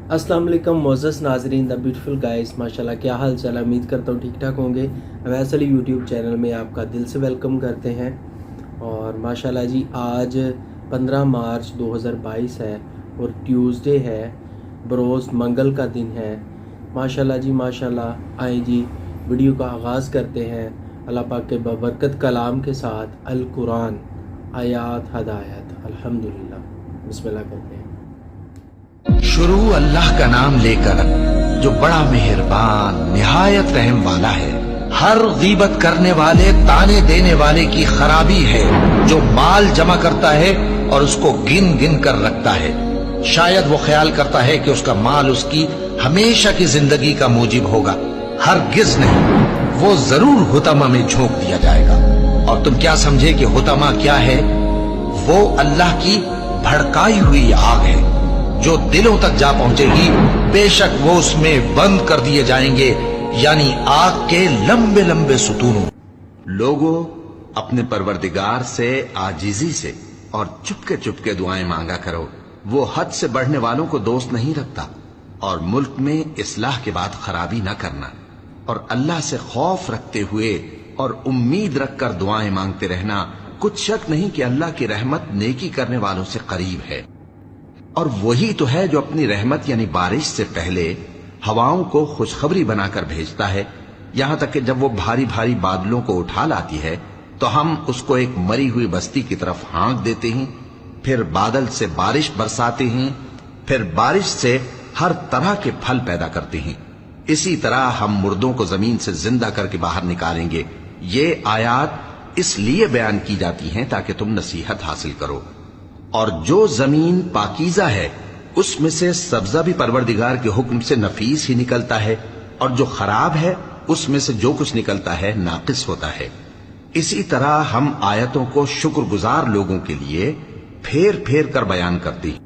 अस्सलाम वालेकुम मोअज़्ज़ज़ नाज़रीन, द ब्यूटीफुल गाइस, माशाल्लाह क्या हाल चाल है। उम्मीद करता हूँ ठीक ठाक होंगे। वैसे यूट्यूब चैनल में आपका दिल से वेलकम करते हैं। और माशाल्लाह जी, आज 15 मार्च 2022 है और ट्यूसडे है, बरोज़ मंगल का दिन है। माशाल्लाह जी माशाल्लाह। आए जी वीडियो का आगाज़ करते हैं अल्लाह पाक के बबरकत कलाम के साथ, अल कुरान आयात हदायत। अल्हम्दुलिल्लाह, बिस्मिल्लाह करते हैं। शुरू अल्लाह का नाम लेकर जो बड़ा मेहरबान निहायत रहम वाला है। हर गीबत करने वाले, ताने देने वाले की खराबी है जो माल जमा करता है और उसको गिन गिन कर रखता है। शायद वो ख्याल करता है कि उसका माल उसकी हमेशा की जिंदगी का मूजिब होगा। हरगिज नहीं, वो जरूर हुतमा में झोंक दिया जाएगा। और तुम क्या समझे कि हुतमा क्या है? वो अल्लाह की भड़काई हुई आग है जो दिलों तक जा पहुंचेगी। बेशक वो उसमें बंद कर दिए जाएंगे, यानी आग के लंबे लंबे सुतूनों। लोगों, अपने परवरदिगार से आजिजी से और चुपके चुपके दुआएं मांगा करो। वो हद से बढ़ने वालों को दोस्त नहीं रखता। और मुल्क में इस्लाह के बाद खराबी न करना और अल्लाह से खौफ रखते हुए और उम्मीद रखकर दुआएं मांगते रहना। कुछ शक नहीं कि अल्लाह की रहमत नेकी करने वालों से करीब है। और वही तो है जो अपनी रहमत यानी बारिश से पहले हवाओं को खुशखबरी बनाकर भेजता है। यहां तक कि जब वो भारी भारी बादलों को उठा लाती है तो हम उसको एक मरी हुई बस्ती की तरफ हाँक देते हैं। फिर बादल से बारिश बरसाते हैं। फिर बारिश से हर तरह के फल पैदा करते हैं। इसी तरह हम मुर्दों को जमीन से जिंदा करके बाहर निकालेंगे। ये आयात इसलिए बयान की जाती हैं ताकि तुम नसीहत हासिल करो। और जो जमीन पाकीज़ा है उसमें से सब्जा भी परवरदिगार के हुक्म से नफीस ही निकलता है, और जो खराब है उसमें से जो कुछ निकलता है नाकिस होता है। इसी तरह हम आयतों को शुक्रगुजार लोगों के लिए फेर फेर कर बयान करते हैं।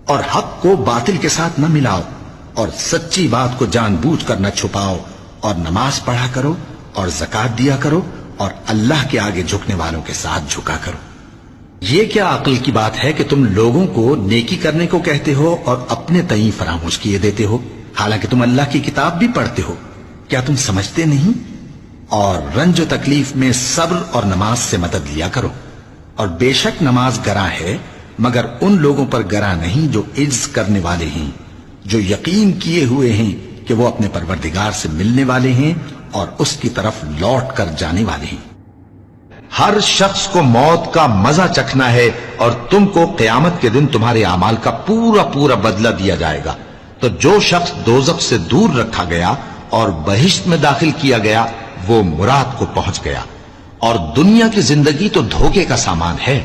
और हक को बातिल के साथ न मिलाओ और सच्ची बात को जानबूझ कर न छुपाओ। और नमाज पढ़ा करो और ज़कात दिया करो और अल्लाह के आगे झुकने वालों के साथ झुका करो। ये क्या अक्ल की बात है कि तुम लोगों को नेकी करने को कहते हो और अपने तई फरामोश किए देते हो, हालांकि तुम अल्लाह की किताब भी पढ़ते हो। क्या तुम समझते नहीं? और रंज तकलीफ में सब्र और नमाज से मदद लिया करो। और बेशक नमाज गरा है, मगर उन लोगों पर गरा नहीं जो इज्ज करने वाले हैं, जो यकीन किए हुए हैं कि वो अपने परवरदिगार से मिलने वाले हैं और उसकी तरफ लौट कर जाने वाले हैं। हर शख्स को मौत का मजा चखना है और तुमको क़यामत के दिन तुम्हारे अमाल का पूरा पूरा बदला दिया जाएगा। तो जो शख्स दोज़ख से दूर रखा गया और बहिश्त में दाखिल किया गया, वो मुराद को पहुंच गया। और दुनिया की जिंदगी तो धोखे का सामान है।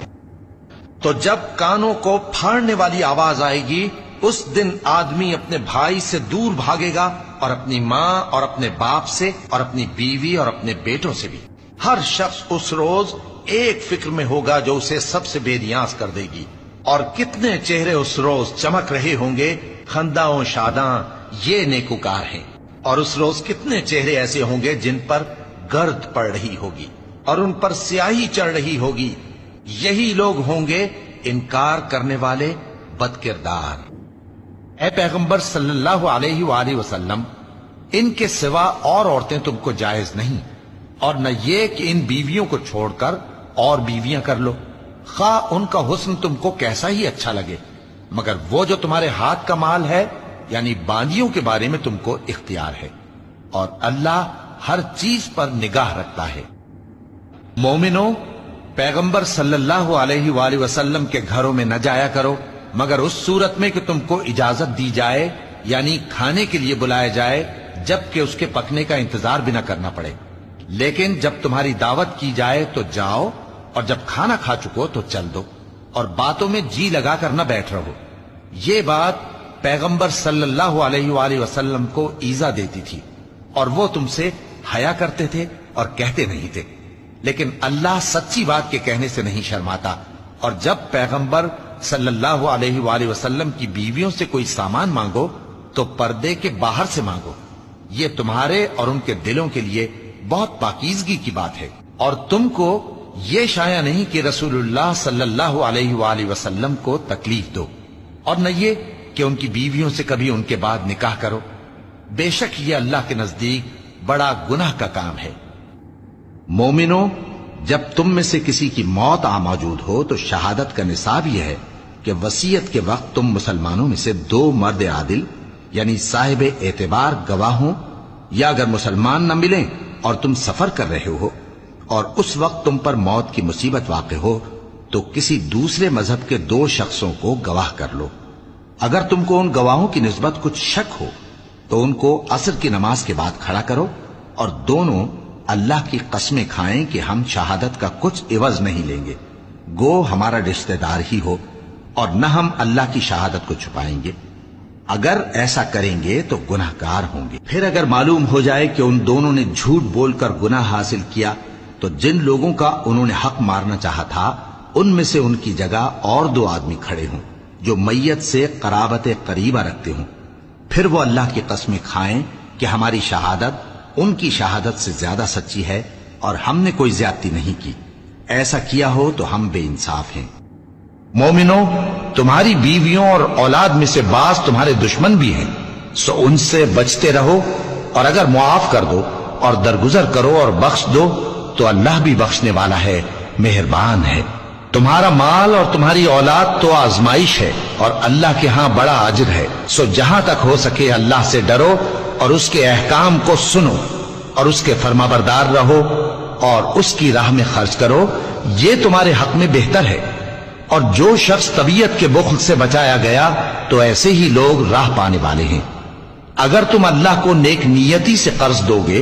तो जब कानों को फाड़ने वाली आवाज आएगी, उस दिन आदमी अपने भाई से दूर भागेगा और अपनी मां और अपने बाप से और अपनी बीवी और अपने बेटों से भी। हर शख्स उस रोज एक फिक्र में होगा जो उसे सबसे बेनियाज कर देगी। और कितने चेहरे उस रोज चमक रहे होंगे, खंदाओं शादां ये नेकुकार हैं। और उस रोज कितने चेहरे ऐसे होंगे जिन पर गर्द पड़ रही होगी और उन पर स्याही चढ़ रही होगी। यही लोग होंगे इनकार करने वाले बदकिरदार। ऐ पैगंबर सल्लल्लाहु अलैहि वसल्लम, इनके सिवा और औरतें तुमको जायज नहीं, और न ये कि इन बीवियों को छोड़कर और बीवियां कर लो, खा उनका हुस्न तुमको कैसा ही अच्छा लगे। मगर वो जो तुम्हारे हाथ का माल है, यानी बांदियों के बारे में तुमको इख्तियार है। और अल्लाह हर चीज पर निगाह रखता है। मोमिनो, पैगंबर सल्लल्लाहु अलैहि वसल्लम के घरों में न जाया करो मगर उस सूरत में कि तुमको इजाजत दी जाए, यानी खाने के लिए बुलाया जाए, जबकि उसके पकने का इंतजार भी न करना पड़े। लेकिन जब तुम्हारी दावत की जाए तो जाओ, और जब खाना खा चुको तो चल दो, और बातों में जी लगा कर न बैठ रहो। ये बात पैगंबर सल्लल्लाहु अलैहि वसल्लम को ईजा देती थी, और वो तुमसे हया करते थे और कहते नहीं थे। लेकिन अल्लाह सच्ची बात के कहने से नहीं शर्माता। और जब पैगंबर सल्लल्लाहु अलैहि वसल्लम की बीवियों से कोई सामान मांगो तो पर्दे के बाहर से मांगो। ये तुम्हारे और उनके दिलों के लिए बहुत पाकीज़गी की बात है। और तुमको ये शाया नहीं कि रसूलुल्लाह सल्लल्लाहु अलैहि वसल्लम को तकलीफ दो, और न ये کہ ان کی بیویوں سے کبھی ان کے بعد نکاح کرو، بے شک یہ اللہ کے نزدیک بڑا گناہ کا کام ہے۔ مومنو، جب تم میں سے کسی کی موت آ موجود ہو تو شہادت کا نصاب یہ ہے کہ وصیت کے وقت تم مسلمانوں میں سے 2 مرد عادل یعنی صاحب اعتبار گواہ ہوں، یا اگر مسلمان نہ ملیں اور تم سفر کر رہے ہو اور اس وقت تم پر موت کی مصیبت واقع ہو تو کسی دوسرے مذہب کے 2 شخصوں کو گواہ کر لو۔ اگر تم کو ان گواہوں کی نسبت کچھ شک ہو تو ان کو عصر کی نماز کے بعد کھڑا کرو اور دونوں اللہ کی قسمیں کھائیں کہ ہم شہادت کا کچھ عوض نہیں لیں گے، گو ہمارا رشتہ دار ہی ہو، اور نہ ہم اللہ کی شہادت کو چھپائیں گے۔ اگر ایسا کریں گے تو گناہ گار ہوں گے۔ پھر اگر معلوم ہو جائے کہ ان دونوں نے جھوٹ بول کر گناہ حاصل کیا تو جن لوگوں کا انہوں نے حق مارنا چاہا تھا ان میں سے ان کی جگہ اور 2 آدمی کھڑے ہوں جو میت سے قرابت قریبہ رکھتے ہوں، پھر وہ اللہ کی قسمیں کھائیں کہ ہماری شہادت ان کی شہادت سے زیادہ سچی ہے اور ہم نے کوئی زیادتی نہیں کی، ایسا کیا ہو تو ہم بے انصاف ہیں۔ مومنو، تمہاری بیویوں اور اولاد میں سے بعض تمہارے دشمن بھی ہیں، سو ان سے بچتے رہو، اور اگر معاف کر دو اور درگزر کرو اور بخش دو تو اللہ بھی بخشنے والا ہے، مہربان ہے۔ تمہارا مال اور تمہاری اولاد تو آزمائش ہے اور اللہ کے ہاں بڑا اجر ہے، سو جہاں تک ہو سکے اللہ سے ڈرو اور اس کے احکام کو سنو اور اس کے فرمانبردار رہو اور اس کی راہ میں خرچ کرو، یہ تمہارے حق میں بہتر ہے۔ اور جو شخص طبیعت کے بخل سے بچایا گیا تو ایسے ہی لوگ راہ پانے والے ہیں۔ اگر تم اللہ کو نیک نیتی سے قرض دو گے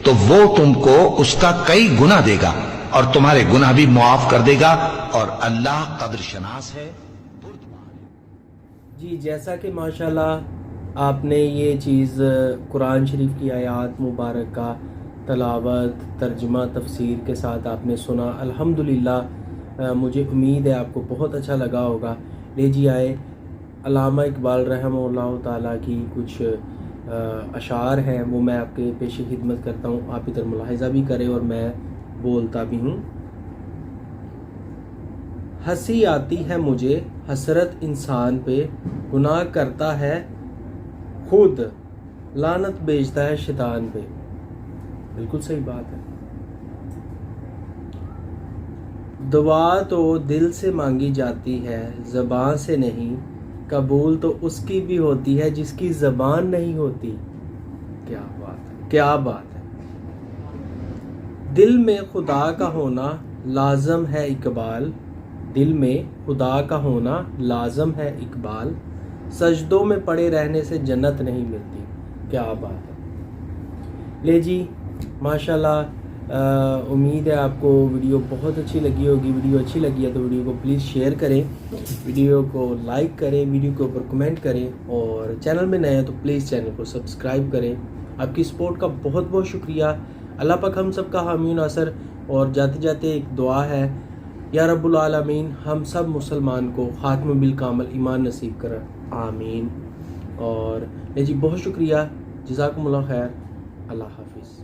تو وہ تم کو اس کا کئی گنا دے گا اور تمہارے گناہ بھی معاف کر دے گا، اور اللہ قدر شناس ہے۔ جی، جیسا کہ ماشاءاللہ آپ نے یہ چیز قرآن شریف کی آیات مبارکہ تلاوت، ترجمہ، تفسیر کے ساتھ آپ نے سنا، الحمدللہ مجھے امید ہے آپ کو بہت اچھا لگا ہوگا۔ لے جی آئے علامہ اقبال رحمہ اللہ تعالیٰ کی کچھ اشعار ہیں، وہ میں آپ کے پیش خدمت کرتا ہوں، آپ ادھر ملاحظہ بھی کریں اور میں بولتا بھی ہوں۔ ہنسی آتی ہے مجھے حسرت انسان پہ، گناہ کرتا ہے خود لعنت بھیجتا ہے شیطان پہ۔ بالکل صحیح بات ہے۔ دعا تو دل سے مانگی جاتی ہے، زبان سے نہیں، قبول تو اس کی بھی ہوتی ہے جس کی زبان نہیں ہوتی۔ کیا بات ہے، کیا بات ہے۔ دل میں خدا کا ہونا لازم ہے اقبال، دل میں خدا کا ہونا لازم ہے اقبال، سجدوں میں پڑے رہنے سے جنت نہیں ملتی۔ کیا بات ہے۔ لے جی ماشاءاللہ، امید ہے آپ کو ویڈیو بہت اچھی لگی ہوگی۔ ویڈیو اچھی لگی ہے تو ویڈیو کو پلیز شیئر کریں، ویڈیو کو لائک کریں، ویڈیو کے اوپر کمنٹ کریں، اور چینل میں نئے ہیں تو پلیز چینل کو سبسکرائب کریں۔ آپ کی سپورٹ کا بہت بہت شکریہ۔ اللہ پاک ہم سب کا حامی و ناصر، اور جاتے جاتے ایک دعا ہے، یا رب العالمین ہم سب مسلمان کو خاتم بالکامل ایمان نصیب کر، آمین۔ اور جی بہت شکریہ، جزاکم اللہ خیر، اللہ حافظ۔